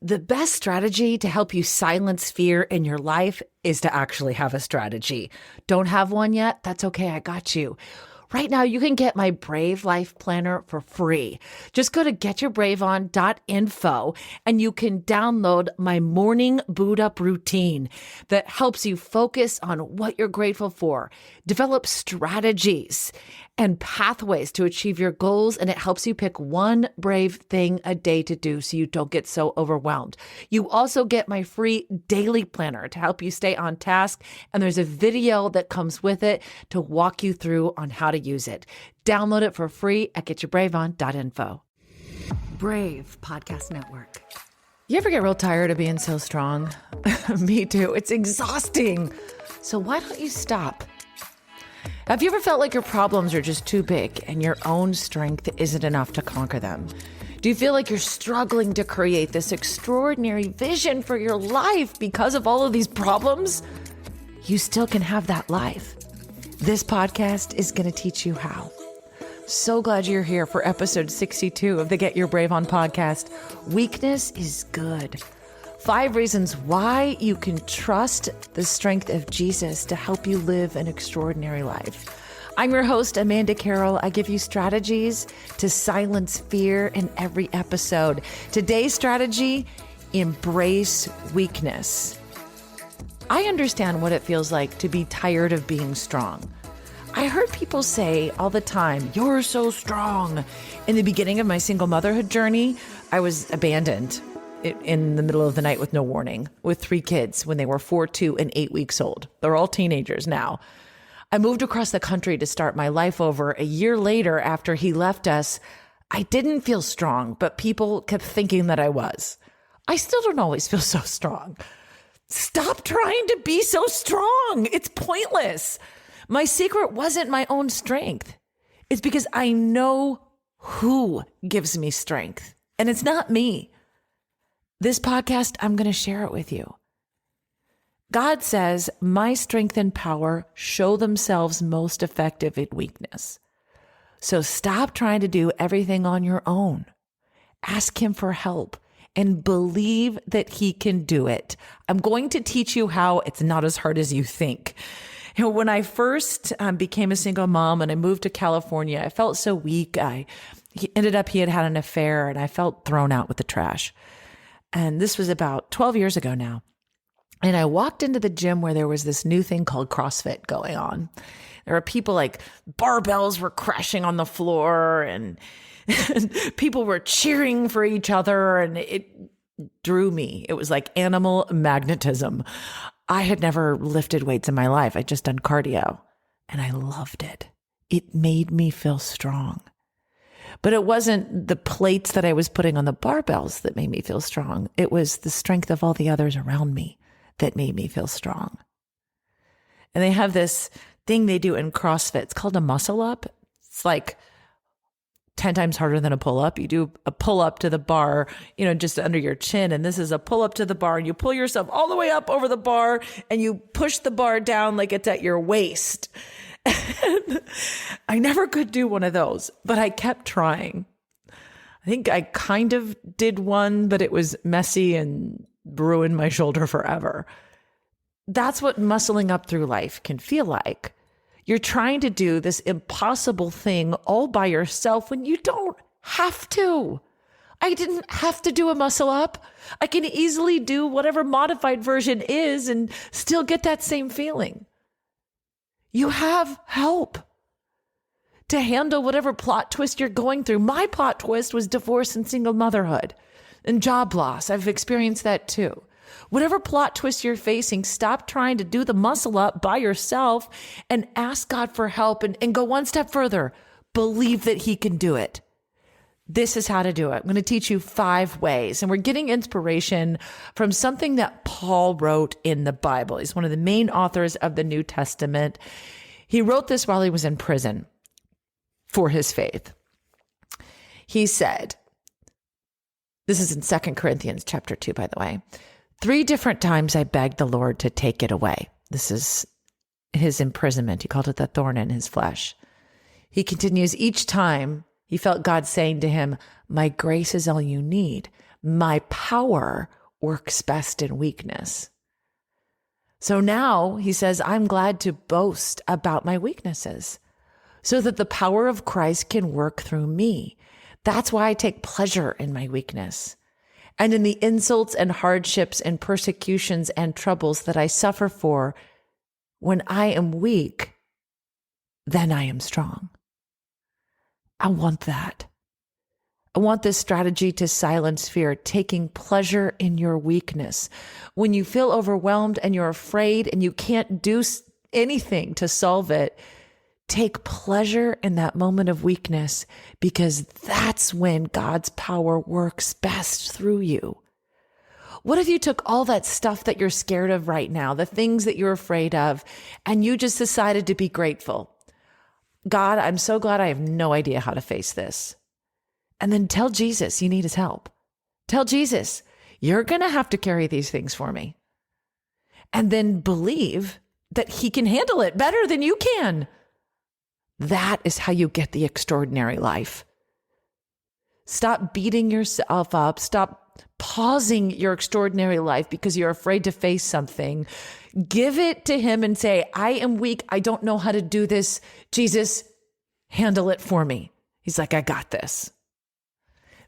The best strategy to help you silence fear in your life is to actually have a strategy. Don't have one yet? That's okay. I got you. Right now, you can get my Brave Life Planner for free. Just go to getyourbraveon.info and you can download my morning boot up routine that helps you focus on what you're grateful for, develop strategies and pathways to achieve your goals, and it helps you pick one brave thing a day to do so you don't get so overwhelmed. You also get my free daily planner to help you stay on task, and there's a video that comes with it to walk you through on how to use it. Download it for free at getyourbraveon.info. Brave Podcast Network. You ever get real tired of being so strong? Me too. It's exhausting. So why don't you stop? Have you ever felt like your problems are just too big and your own strength isn't enough to conquer them? Do you feel like you're struggling to create this extraordinary vision for your life because of all of these problems? You still can have that life. This podcast is going to teach you how. So glad you're here for episode 62 of the Get Your Brave On podcast. Weakness is good. 5 reasons why you can trust the strength of Jesus to help you live an extraordinary life. I'm your host, Amanda Carroll. I give you strategies to silence fear in every episode. Today's strategy, embrace weakness. I understand what it feels like to be tired of being strong. I heard people say all the time, "You're so strong." In the beginning of my single motherhood journey, I was abandoned in the middle of the night with no warning with 3 kids when they were 4, 2, and 8 weeks old. They're all teenagers now. I moved across the country to start my life over. A year later, after he left us, I didn't feel strong, but people kept thinking that I was. I still don't always feel so strong. Stop trying to be so strong. It's pointless. My secret wasn't my own strength. It's because I know who gives me strength, and it's not me. This podcast, I'm going to share it with you. God says, my strength and power show themselves most effective in weakness. So stop trying to do everything on your own. Ask him for help and believe that he can do it. I'm going to teach you how it's not as hard as you think. You know, when I first became a single mom and I moved to California, I felt so weak. He had an affair and I felt thrown out with the trash. And this was about 12 years ago now. And I walked into the gym where there was this new thing called CrossFit going on. There were people like barbells were crashing on the floor and people were cheering for each other. And it drew me. It was like animal magnetism. I had never lifted weights in my life. I'd just done cardio and I loved it. It made me feel strong. But it wasn't the plates that I was putting on the barbells that made me feel strong. It was the strength of all the others around me that made me feel strong. And they have this thing they do in CrossFit. It's called a muscle up. It's like 10 times harder than a pull up. You do a pull up to the bar, just under your chin. And this is a pull up to the bar and you pull yourself all the way up over the bar and you push the bar down like it's at your waist. I never could do one of those, but I kept trying. I think I kind of did one, but it was messy and ruined my shoulder forever. That's what muscling up through life can feel like. You're trying to do this impossible thing all by yourself when you don't have to. I didn't have to do a muscle up. I can easily do whatever modified version is and still get that same feeling. You have help to handle whatever plot twist you're going through. My plot twist was divorce and single motherhood and job loss. I've experienced that too. Whatever plot twist you're facing, stop trying to do the muscle up by yourself and ask God for help and go one step further. Believe that he can do it. This is how to do it. I'm going to teach you 5 ways. And we're getting inspiration from something that Paul wrote in the Bible. He's one of the main authors of the New Testament. He wrote this while he was in prison for his faith. He said, this is in 2 Corinthians chapter 2, by the way, 3 different times I begged the Lord to take it away. This is his imprisonment. He called it the thorn in his flesh. He continues, each time he felt God saying to him, my grace is all you need. My power works best in weakness. So now he says, I'm glad to boast about my weaknesses so that the power of Christ can work through me. That's why I take pleasure in my weakness and in the insults and hardships and persecutions and troubles that I suffer for. When I am weak, then I am strong. I want that. I want this strategy to silence fear, taking pleasure in your weakness. When you feel overwhelmed and you're afraid and you can't do anything to solve it, take pleasure in that moment of weakness, because that's when God's power works best through you. What if you took all that stuff that you're scared of right now, the things that you're afraid of, and you just decided to be grateful? God, I'm so glad I have no idea how to face this. And then tell Jesus you need his help. Tell Jesus, you're going to have to carry these things for me. And then believe that he can handle it better than you can. That is how you get the extraordinary life. Stop beating yourself up. Stop pausing your extraordinary life because you're afraid to face something. Give it to him and say, I am weak. I don't know how to do this. Jesus, handle it for me. He's like, I got this.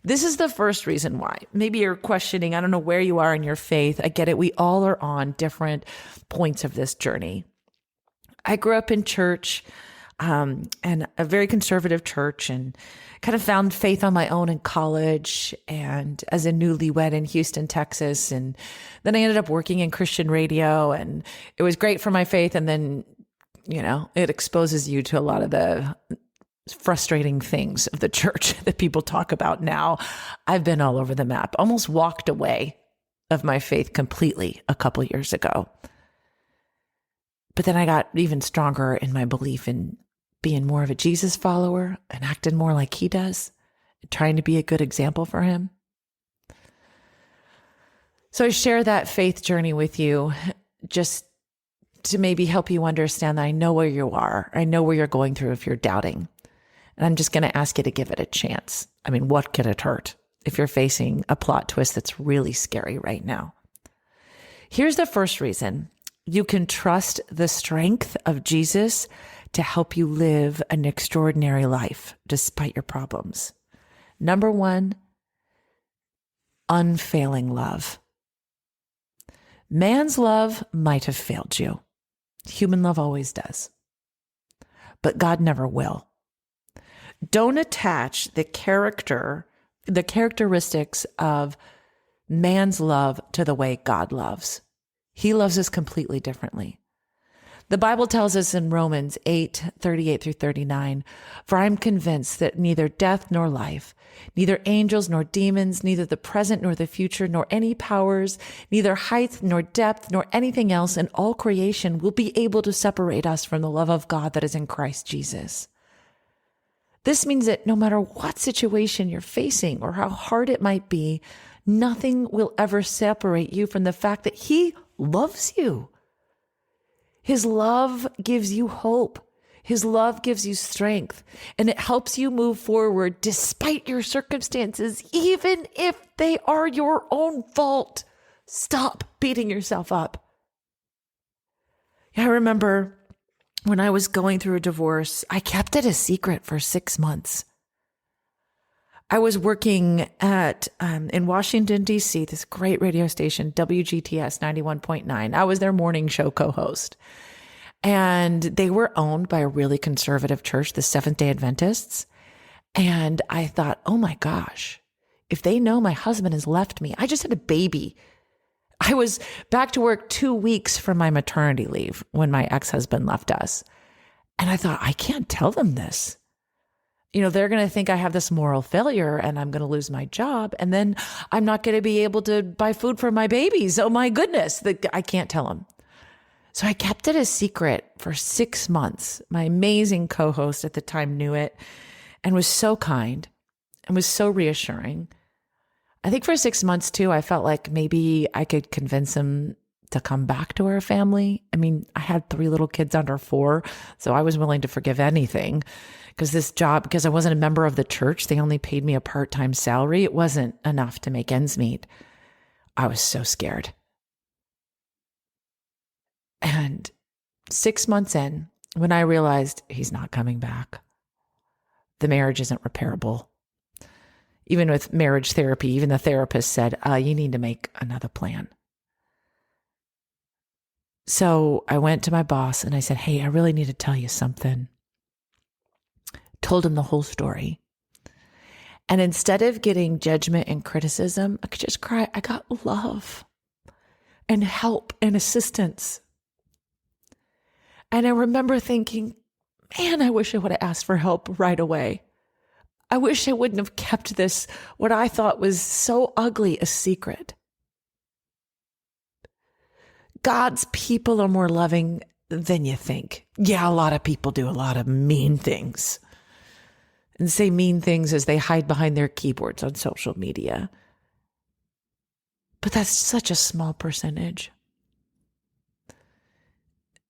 This is the first reason why. Maybe you're questioning, I don't know where you are in your faith. I get it. We all are on different points of this journey. I grew up in church, and a very conservative church, and kind of found faith on my own in college and as a newlywed in Houston, Texas. And then I ended up working in Christian radio, and it was great for my faith. And then, it exposes you to a lot of the frustrating things of the church that people talk about now. I've been all over the map, almost walked away of my faith completely a couple years ago. But then I got even stronger in my belief in being more of a Jesus follower and acting more like he does, trying to be a good example for him. So I share that faith journey with you just to maybe help you understand that I know where you are. I know where you're going through if you're doubting. And I'm just going to ask you to give it a chance. I mean, what could it hurt if you're facing a plot twist that's really scary right now? Here's the first reason. You can trust the strength of Jesus to help you live an extraordinary life despite your problems. Number one, unfailing love. Man's love might have failed you. Human love always does. But God never will. Don't attach the characteristics of man's love to the way God loves. He loves us completely differently. The Bible tells us in Romans 8:38 through 39, for I'm convinced that neither death nor life, neither angels nor demons, neither the present nor the future, nor any powers, neither height nor depth, nor anything else in all creation will be able to separate us from the love of God that is in Christ Jesus. This means that no matter what situation you're facing or how hard it might be, nothing will ever separate you from the fact that he loves you. His love gives you hope. His love gives you strength, and it helps you move forward despite your circumstances, even if they are your own fault. Stop beating yourself up. I remember when I was going through a divorce, I kept it a secret for 6 months. I was working at in Washington, D.C., this great radio station, WGTS 91.9. I was their morning show co-host. And they were owned by a really conservative church, the Seventh-day Adventists. And I thought, oh my gosh, if they know my husband has left me, I just had a baby. I was back to work 2 weeks from my maternity leave when my ex-husband left us. And I thought, I can't tell them this. They're going to think I have this moral failure and I'm going to lose my job. And then I'm not going to be able to buy food for my babies. Oh my goodness, I can't tell them. So I kept it a secret for 6 months. My amazing co-host at the time knew it and was so kind and was so reassuring. I think for 6 months too, I felt like maybe I could convince him to come back to our family. I mean, I had 3 little kids under 4, so I was willing to forgive anything because this job, because I wasn't a member of the church, they only paid me a part-time salary. It wasn't enough to make ends meet. I was so scared. And 6 months in, when I realized he's not coming back, the marriage isn't repairable. Even with marriage therapy, even the therapist said, you need to make another plan. So I went to my boss and I said, hey, I really need to tell you something. Told him the whole story. And instead of getting judgment and criticism, I could just cry. I got love and help and assistance. And I remember thinking, man, I wish I would have asked for help right away. I wish I wouldn't have kept this, what I thought was so ugly, a secret. God's people are more loving than you think. Yeah, a lot of people do a lot of mean things and say mean things as they hide behind their keyboards on social media. But that's such a small percentage.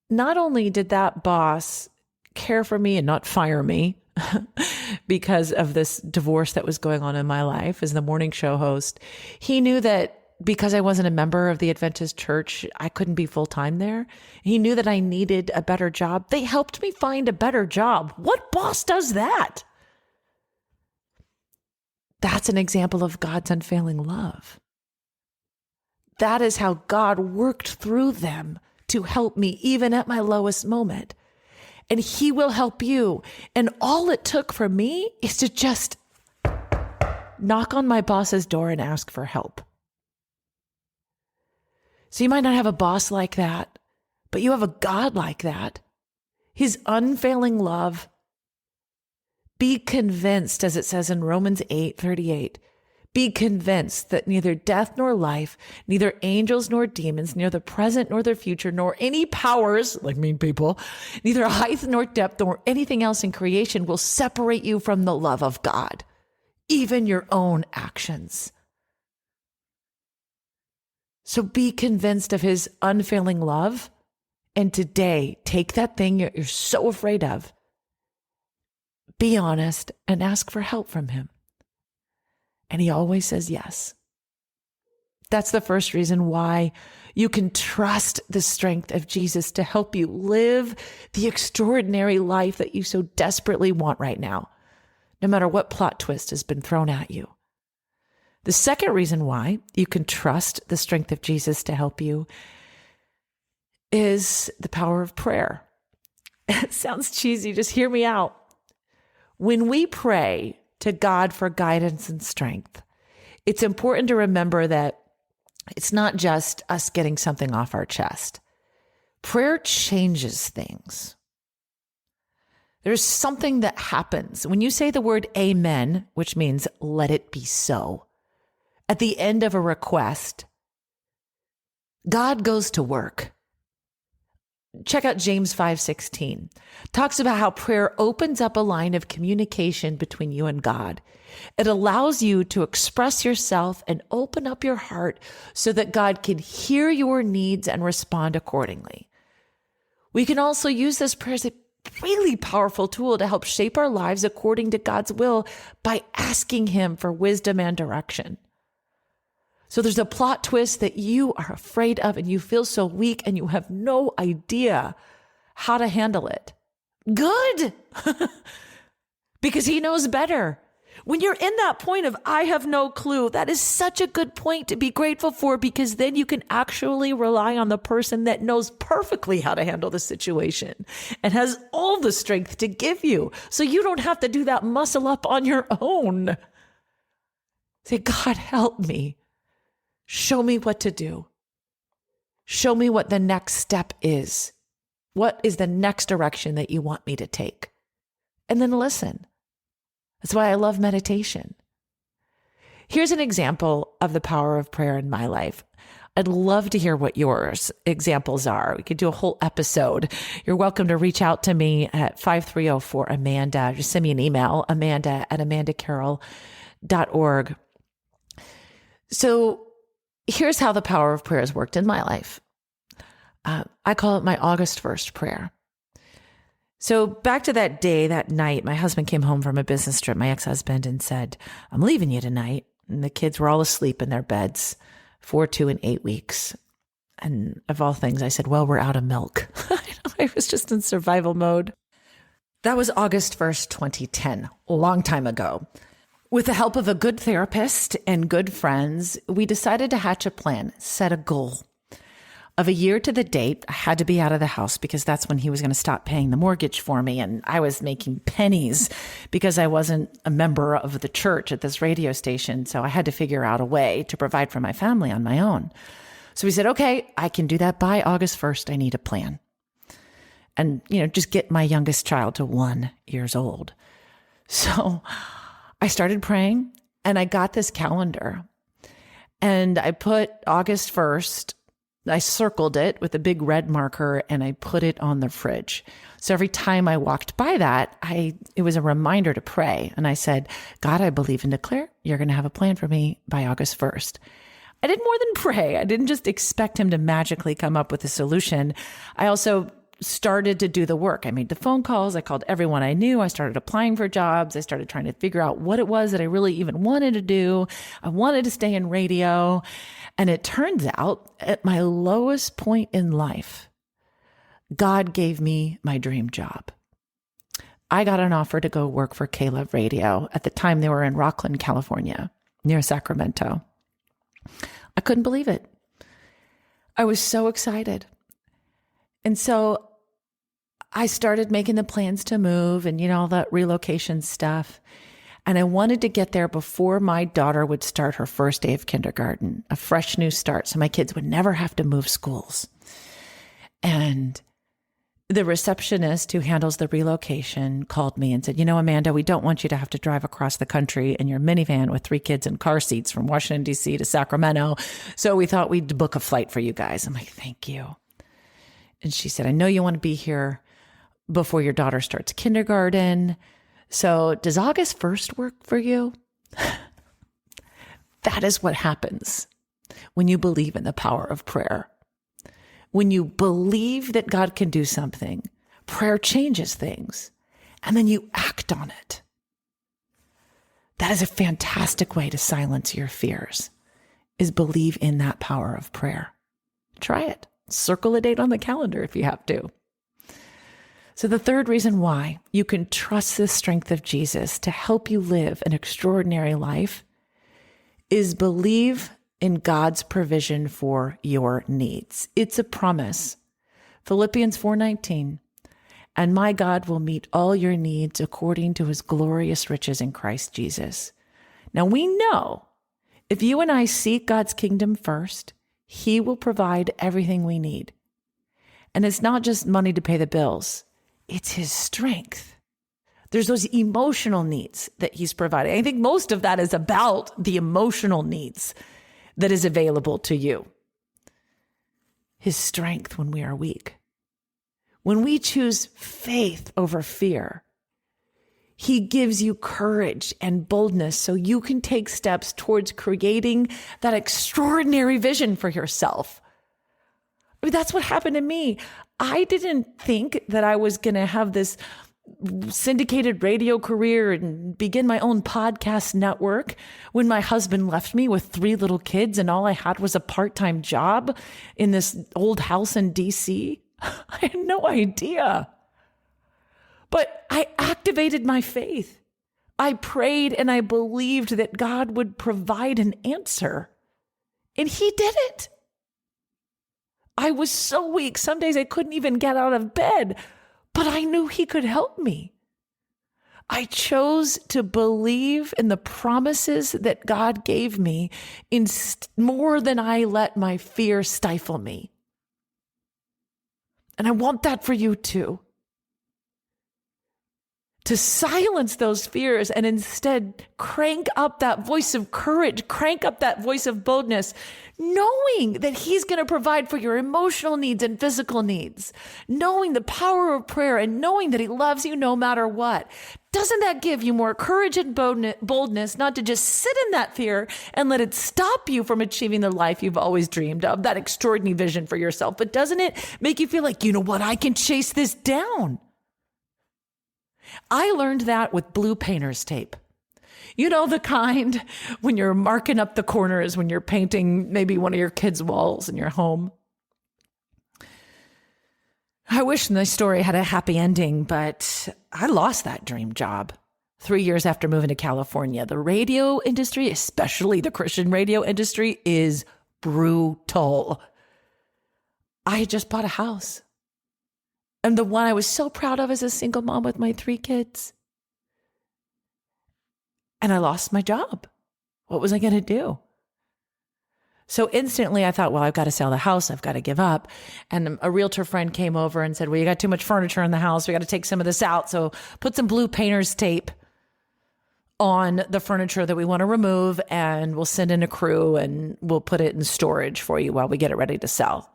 Not only did that boss care for me and not fire me because of this divorce that was going on in my life as the morning show host, he knew that because I wasn't a member of the Adventist church, I couldn't be full-time there. He knew that I needed a better job. They helped me find a better job. What boss does that? That's an example of God's unfailing love. That is how God worked through them to help me even at my lowest moment. And he will help you. And all it took for me is to just knock on my boss's door and ask for help. So you might not have a boss like that, but you have a God like that. His unfailing love. Be convinced, as it says in Romans 8:38, be convinced that neither death nor life, neither angels nor demons, neither the present nor the future, nor any powers, like mean people, neither height nor depth nor anything else in creation will separate you from the love of God, even your own actions. So be convinced of his unfailing love. And today, take that thing you're so afraid of, be honest, and ask for help from him. And he always says yes. That's the first reason why you can trust the strength of Jesus to help you live the extraordinary life that you so desperately want right now, no matter what plot twist has been thrown at you. The second reason why you can trust the strength of Jesus to help you is the power of prayer. It sounds cheesy, just hear me out. When we pray to God for guidance and strength, it's important to remember that it's not just us getting something off our chest. Prayer changes things. There's something that happens when you say the word amen, which means let it be so. At the end of a request, God goes to work. Check out James 5:16. Talks about how prayer opens up a line of communication between you and God. It allows you to express yourself and open up your heart so that God can hear your needs and respond accordingly. We can also use this prayer as a really powerful tool to help shape our lives according to God's will by asking him for wisdom and direction. So there's a plot twist that you are afraid of and you feel so weak and you have no idea how to handle it. Good. Because he knows better. When you're in that point of, I have no clue, that is such a good point to be grateful for, because then you can actually rely on the person that knows perfectly how to handle the situation and has all the strength to give you. So you don't have to do that muscle up on your own. Say, God, help me. Show me what to do. Show me what the next step is. What is the next direction that you want me to take? And then listen. That's why I love meditation. Here's an example of the power of prayer in my life. I'd love to hear what yours examples are. We could do a whole episode. You're welcome to reach out to me at 5304-AMANDA. Just send me an email, amanda@amandacarroll.org. So here's how the power of prayer has worked in my life. I call it my August 1st prayer. So back to that day, that night, my husband came home from a business trip, my ex-husband, and said, I'm leaving you tonight. And the kids were all asleep in their beds, 4, 2, and 8 weeks. And of all things, I said, well, we're out of milk. I was just in survival mode. That was August 1st, 2010, a long time ago. With the help of a good therapist and good friends, we decided to hatch a plan, set a goal. Of a year to the date, I had to be out of the house because that's when he was going to stop paying the mortgage for me. And I was making pennies because I wasn't a member of the church at this radio station. So I had to figure out a way to provide for my family on my own. So we said, okay, I can do that by August 1st. I need a plan. And, just get my youngest child to 1 year old. So I started praying and I got this calendar and I put August 1st. I circled it with a big red marker and I put it on the fridge. So every time I walked by that, it was a reminder to pray. And I said, God, I believe and declare you're going to have a plan for me by August 1st. I did more than pray. I didn't just expect him to magically come up with a solution. I also started to do the work. I made the phone calls. I called everyone I knew. I started applying for jobs. I started trying to figure out what it was that I really even wanted to do. I wanted to stay in radio. And it turns out at my lowest point in life, God gave me my dream job. I got an offer to go work for K-Love Radio. At the time, they were in Rocklin, California, near Sacramento. I couldn't believe it. I was so excited. And so I started making the plans to move and, all that relocation stuff. And I wanted to get there before my daughter would start her first day of kindergarten, a fresh new start. So my kids would never have to move schools. And the receptionist who handles the relocation called me and said, Amanda, we don't want you to have to drive across the country in your minivan with 3 kids in car seats from Washington, D.C. to Sacramento. So we thought we'd book a flight for you guys. I'm like, thank you. And she said, I know you want to be here before your daughter starts kindergarten. So does August 1st work for you? That is what happens when you believe in the power of prayer. When you believe that God can do something, prayer changes things, and then you act on it. That is a fantastic way to silence your fears, is believe in that power of prayer. Try it. Circle a date on the calendar if you have to. So the third reason why you can trust the strength of Jesus to help you live an extraordinary life is believe in God's provision for your needs. It's a promise. Philippians 4:19, and my God will meet all your needs according to his glorious riches in Christ Jesus. Now we know if you and I seek God's kingdom first, he will provide everything we need. And it's not just money to pay the bills. It's his strength. There's those emotional needs that he's providing. I think most of that is about the emotional needs that is available to you. His strength when we are weak. When we choose faith over fear, he gives you courage and boldness so you can take steps towards creating that extraordinary vision for yourself. I mean, that's what happened to me. I didn't think that I was going to have this syndicated radio career and begin my own podcast network when my husband left me with 3 little kids and all I had was a part-time job in this old house in DC. I had no idea. But I activated my faith. I prayed and I believed that God would provide an answer. And he did it. I was so weak. Some days I couldn't even get out of bed, but I knew he could help me. I chose to believe in the promises that God gave me in more than I let my fear stifle me. And I want that for you too. To silence those fears and instead crank up that voice of courage, crank up that voice of boldness, knowing that he's going to provide for your emotional needs and physical needs, knowing the power of prayer and knowing that he loves you no matter what. Doesn't that give you more courage and boldness not to just sit in that fear and let it stop you from achieving the life you've always dreamed of, that extraordinary vision for yourself? But doesn't it make you feel like, you know what, I can chase this down? I learned that with blue painter's tape. You know, the kind when you're marking up the corners when you're painting maybe one of your kids' walls in your home. I wish my story had a happy ending, but I lost that dream job 3 years after moving to California. The radio industry, especially the Christian radio industry, is brutal. I had just bought a house, and the one I was so proud of as a single mom with my 3 kids. And I lost my job. What was I going to do? So instantly I thought, well, I've got to sell the house. I've got to give up. And a realtor friend came over and said, well, you got too much furniture in the house. We got to take some of this out. So put some blue painter's tape on the furniture that we want to remove, and we'll send in a crew and we'll put it in storage for you while we get it ready to sell.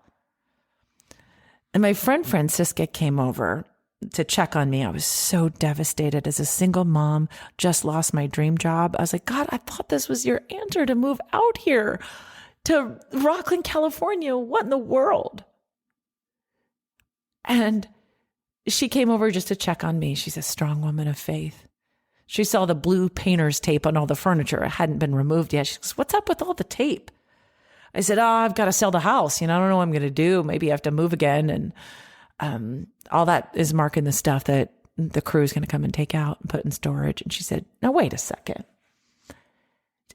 And my friend Francisca came over to check on me. I was so devastated as a single mom, just lost my dream job. I was like, God, I thought this was your answer to move out here to Rockland, California. What in the world? And she came over just to check on me. She's a strong woman of faith. She saw the blue painter's tape on all the furniture. It hadn't been removed yet. She goes, what's up with all the tape? I said, I've got to sell the house. I don't know what I'm going to do. Maybe I have to move again. And all that is marking the stuff that the crew is going to come and take out and put in storage. And she said, now, wait a second.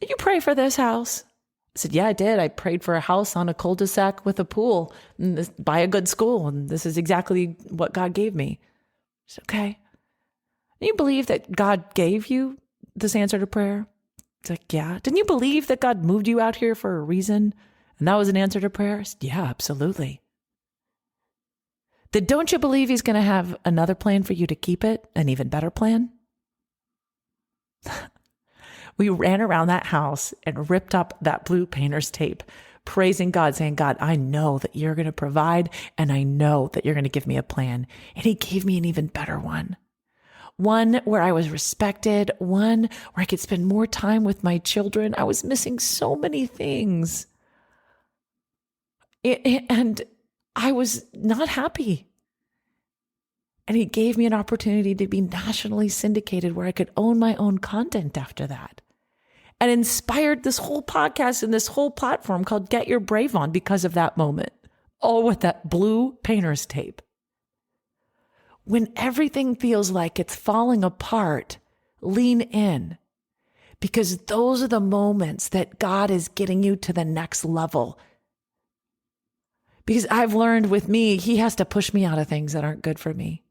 Did you pray for this house? I said, yeah, I did. I prayed for a house on a cul-de-sac with a pool and by a good school. And this is exactly what God gave me. She said, okay. Do you believe that God gave you this answer to prayer? It's like, yeah. Didn't you believe that God moved you out here for a reason? And that was an answer to prayer? I said, yeah, absolutely. Then don't you believe he's going to have another plan for you to keep it? An even better plan? We ran around that house and ripped up that blue painter's tape, praising God, saying, God, I know that you're going to provide, and I know that you're going to give me a plan. And he gave me an even better one. One where I was respected, one where I could spend more time with my children. I was missing so many things. And I was not happy. And he gave me an opportunity to be nationally syndicated where I could own my own content after that. And inspired this whole podcast and this whole platform called Get Your Brave On because of that moment. All with that blue painter's tape. When everything feels like it's falling apart, lean in. Because those are the moments that God is getting you to the next level. Because I've learned with me, he has to push me out of things that aren't good for me.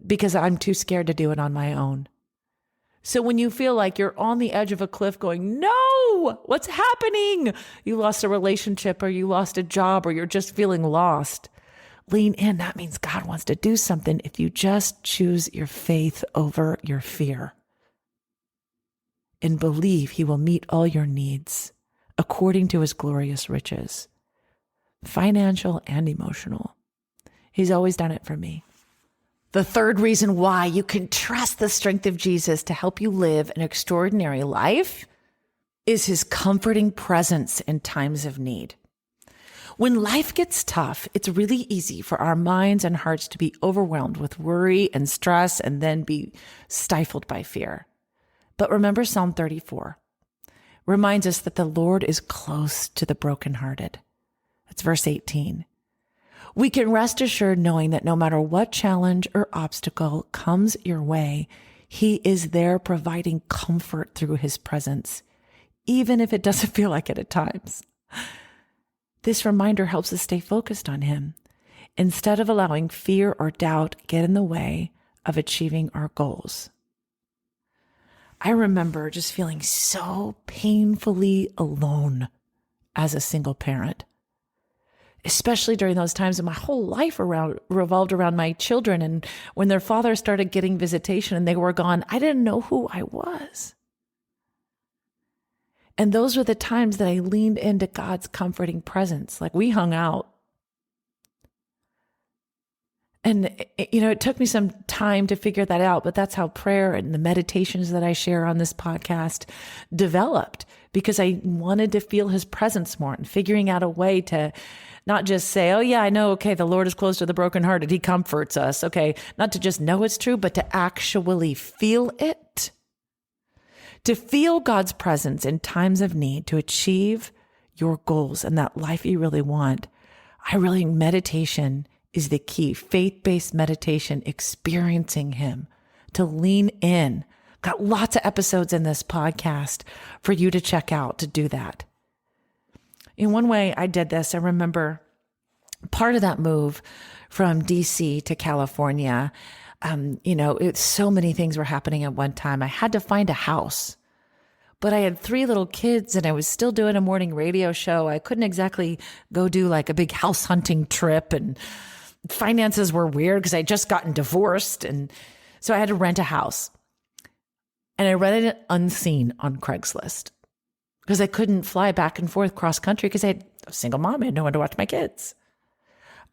Because I'm too scared to do it on my own. So when you feel like you're on the edge of a cliff going, no, what's happening? You lost a relationship or you lost a job or you're just feeling lost. Lean in. That means God wants to do something if you just choose your faith over your fear. And believe he will meet all your needs according to his glorious riches, financial and emotional. He's always done it for me. The third reason why you can trust the strength of Jesus to help you live an extraordinary life is his comforting presence in times of need. When life gets tough, it's really easy for our minds and hearts to be overwhelmed with worry and stress and then be stifled by fear. But remember Psalm 34 reminds us that the Lord is close to the brokenhearted. That's verse 18. We can rest assured knowing that no matter what challenge or obstacle comes your way, he is there providing comfort through his presence, even if it doesn't feel like it at times. This reminder helps us stay focused on him instead of allowing fear or doubt get in the way of achieving our goals. I remember just feeling so painfully alone as a single parent, especially during those times when my whole life revolved around my children. And when their father started getting visitation and they were gone, I didn't know who I was. And those were the times that I leaned into God's comforting presence. Like we hung out. And, it took me some time to figure that out, but that's how prayer and the meditations that I share on this podcast developed, because I wanted to feel his presence more, and figuring out a way to not just say, oh yeah, I know, okay, the Lord is close to the brokenhearted. He comforts us. Okay. Not to just know it's true, but to actually feel it. To feel God's presence in times of need to achieve your goals and that life you really want. Meditation is the key. Faith-based meditation, experiencing him, to lean in. Got lots of episodes in this podcast for you to check out to do that. In one way I did this, I remember part of that move from DC to California, so many things were happening at one time. I had to find a house, but I had 3 little kids and I was still doing a morning radio show. I couldn't exactly go do like a big house hunting trip, and finances were weird because I had just gotten divorced. And so I had to rent a house, and I rented it unseen on Craigslist because I couldn't fly back and forth cross country because I had a single mom. I had no one to watch my kids.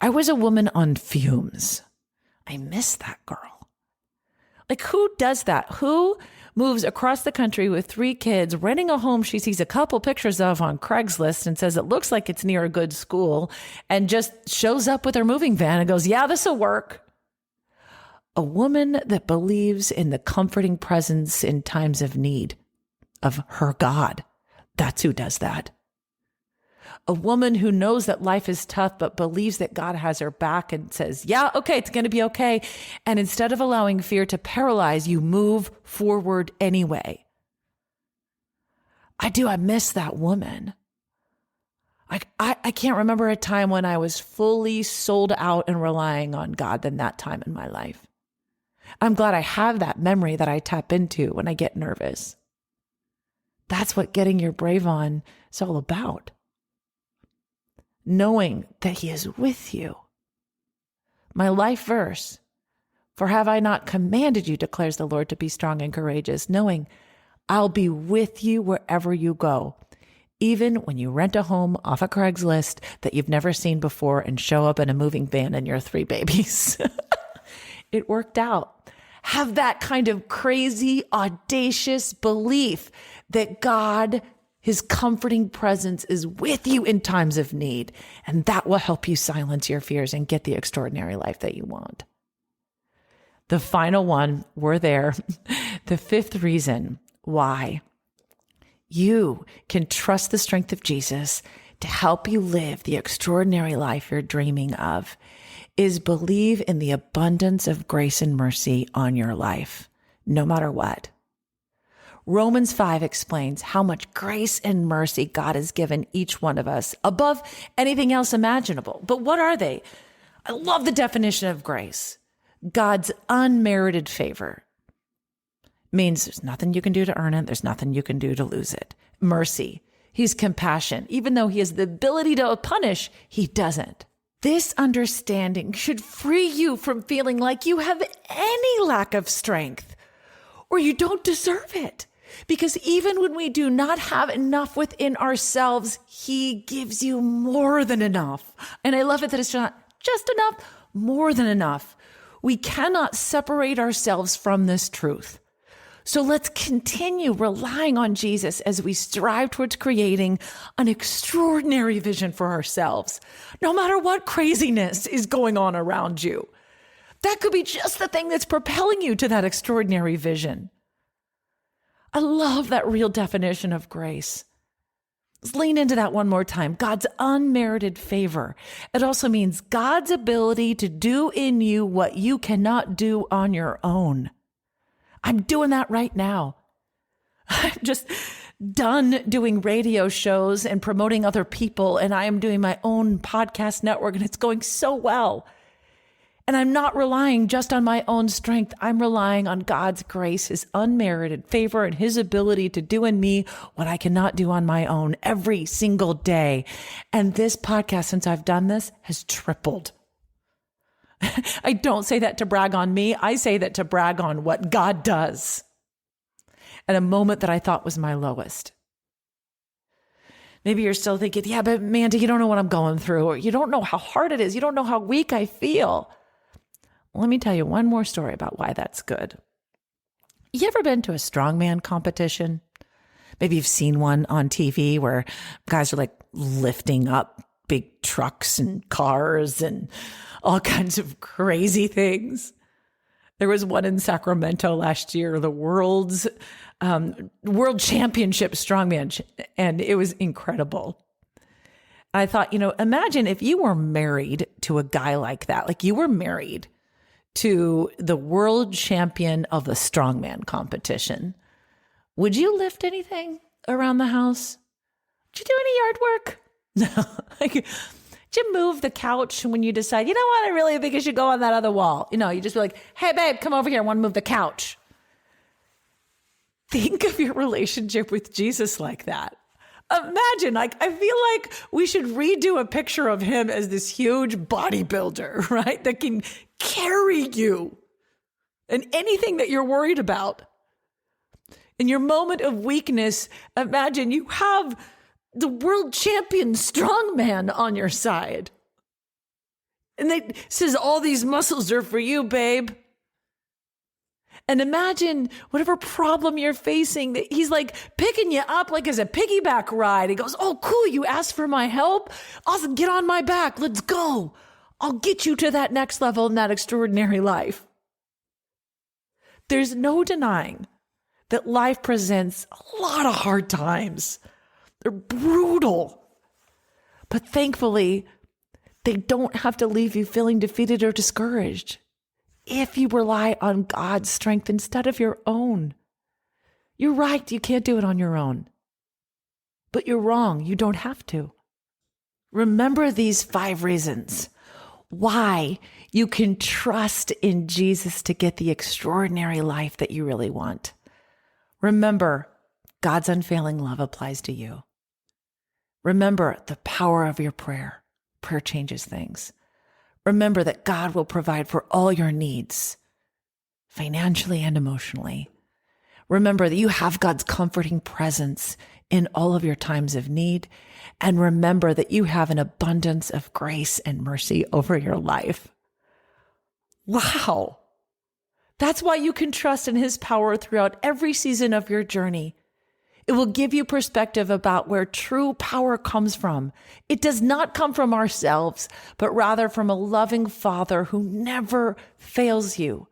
I was a woman on fumes. I miss that girl. Like, who does that? Who moves across the country with 3 kids, renting a home she sees a couple pictures of on Craigslist and says it looks like it's near a good school, and just shows up with her moving van and goes, yeah, this will work. A woman that believes in the comforting presence in times of need of her God. That's who does that. A woman who knows that life is tough, but believes that God has her back and says, yeah, okay, it's going to be okay. And instead of allowing fear to paralyze, you move forward anyway. I miss that woman. I can't remember a time when I was fully sold out and relying on God than that time in my life. I'm glad I have that memory that I tap into when I get nervous. That's what getting your brave on is all about. Knowing that he is with you. My life verse, for have I not commanded you, declares the Lord, to be strong and courageous, knowing I'll be with you wherever you go, even when you rent a home off a Craigslist that you've never seen before and show up in a moving van and your 3 babies. It worked out. Have that kind of crazy, audacious belief that God, his comforting presence, is with you in times of need. And that will help you silence your fears and get the extraordinary life that you want. The final one, we're there. The 5th reason why you can trust the strength of Jesus to help you live the extraordinary life you're dreaming of is believe in the abundance of grace and mercy on your life, no matter what. Romans 5 explains how much grace and mercy God has given each one of us above anything else imaginable. But what are they? I love the definition of grace. God's unmerited favor means there's nothing you can do to earn it. There's nothing you can do to lose it. Mercy. He's compassion. Even though he has the ability to punish, he doesn't. This understanding should free you from feeling like you have any lack of strength or you don't deserve it. Because even when we do not have enough within ourselves, he gives you more than enough. And I love it that it's not just enough, more than enough. We cannot separate ourselves from this truth. So let's continue relying on Jesus as we strive towards creating an extraordinary vision for ourselves, no matter what craziness is going on around you. That could be just the thing that's propelling you to that extraordinary vision. I love that real definition of grace. Let's lean into that one more time. God's unmerited favor. It also means God's ability to do in you what you cannot do on your own. I'm doing that right now. I'm just done doing radio shows and promoting other people, and I am doing my own podcast network, and it's going so well. And I'm not relying just on my own strength. I'm relying on God's grace, his unmerited favor, and his ability to do in me what I cannot do on my own every single day. And this podcast, since I've done this, has tripled. I don't say that to brag on me. I say that to brag on what God does at a moment that I thought was my lowest. Maybe you're still thinking, yeah, but Mandy, you don't know what I'm going through, or you don't know how hard it is. You don't know how weak I feel. Let me tell you one more story about why that's good. You ever been to a strongman competition? Maybe you've seen one on TV where guys are like lifting up big trucks and cars and all kinds of crazy things. There was one in Sacramento last year, the world championship strongman, and it was incredible. I thought, imagine if you were married to a guy like that, like you were married to the world champion of the strongman competition. Would you lift anything around the house? Did you do any yard work? No. Did you move the couch when you decide, you know what, I really think it should go on that other wall? You just be like, hey, babe, come over here. I want to move the couch. Think of your relationship with Jesus like that. Imagine, I feel like we should redo a picture of him as this huge bodybuilder, right? That can carry you and anything that you're worried about. In your moment of weakness, imagine you have the world champion strongman on your side. And they says, all these muscles are for you, babe. And imagine whatever problem you're facing, that he's like picking you up like as a piggyback ride. He goes, oh, cool, you asked for my help? Awesome, get on my back. Let's go. I'll get you to that next level in that extraordinary life. There's no denying that life presents a lot of hard times. They're brutal. But thankfully, they don't have to leave you feeling defeated or discouraged if you rely on God's strength instead of your own. You're right, you can't do it on your own. But you're wrong, you don't have to. Remember these 5 reasons why you can trust in Jesus to get the extraordinary life that you really want. Remember, God's unfailing love applies to you. Remember the power of your prayer. Prayer changes things. Remember that God will provide for all your needs, financially and emotionally. Remember that you have God's comforting presence in all of your times of need. And remember that you have an abundance of grace and mercy over your life. Wow. That's why you can trust in his power throughout every season of your journey. It will give you perspective about where true power comes from. It does not come from ourselves, but rather from a loving Father who never fails you.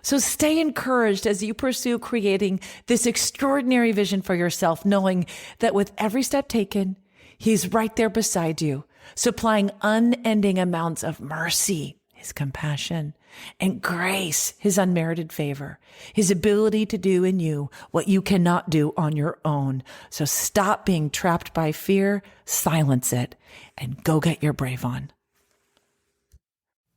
So stay encouraged as you pursue creating this extraordinary vision for yourself, knowing that with every step taken, he's right there beside you, supplying unending amounts of mercy, his compassion, and grace, his unmerited favor, his ability to do in you what you cannot do on your own. So stop being trapped by fear, silence it, and go get your brave on.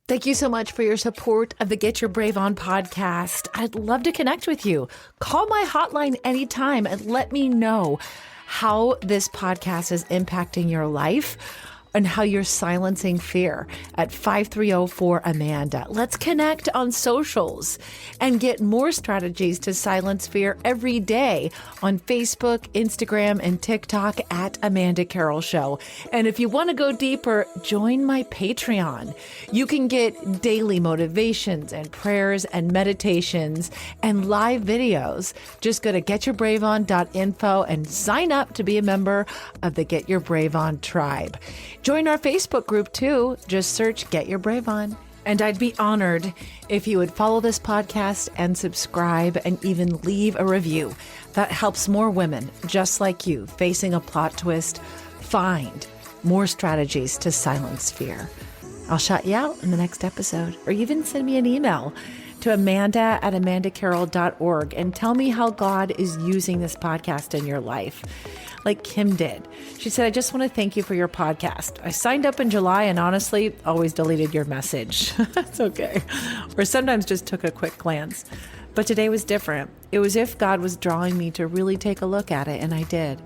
Thank you so much for your support of the Get Your Brave On podcast. I'd love to connect with you. Call my hotline anytime and let me know how this podcast is impacting your life and how you're silencing fear at 530-4AMANDA. Let's connect on socials and get more strategies to silence fear every day on Facebook, Instagram, and TikTok at Amanda Carroll Show. And if you want to go deeper, join my Patreon. You can get daily motivations and prayers and meditations and live videos. Just go to getyourbraveon.info and sign up to be a member of the Get Your Brave On tribe. Join our Facebook group too. Just search Get Your Brave On. And I'd be honored if you would follow this podcast and subscribe and even leave a review. That helps more women just like you facing a plot twist find more strategies to silence fear. I'll shout you out in the next episode, or even send me an email to amanda@amandacarroll.org and tell me how God is using this podcast in your life. Like Kim did. She said, I just want to thank you for your podcast. I signed up in July and honestly always deleted your message. That's okay. Or sometimes just took a quick glance. But today was different. It was if God was drawing me to really take a look at it, and I did.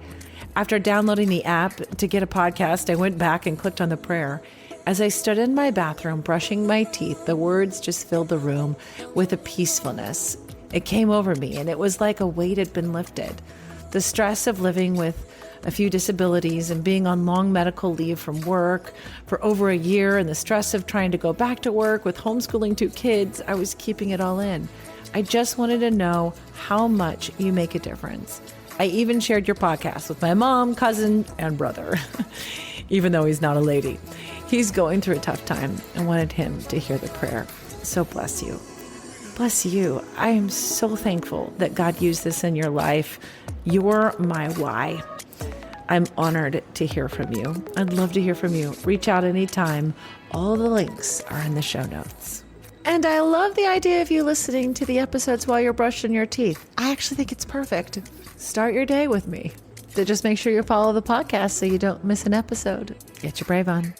After downloading the app to get a podcast, I went back and clicked on the prayer. As I stood in my bathroom brushing my teeth, the words just filled the room with a peacefulness. It came over me, and it was like a weight had been lifted. The stress of living with a few disabilities and being on long medical leave from work for over a year, and the stress of trying to go back to work with homeschooling 2 kids, I was keeping it all in. I just wanted to know how much you make a difference. I even shared your podcast with my mom, cousin, and brother, even though he's not a lady. He's going through a tough time and wanted him to hear the prayer. So bless you. Bless you. I am so thankful that God used this in your life. You're my why. I'm honored to hear from you. I'd love to hear from you. Reach out anytime. All the links are in the show notes. And I love the idea of you listening to the episodes while you're brushing your teeth. I actually think it's perfect. Start your day with me. So just make sure you follow the podcast so you don't miss an episode. Get your brave on.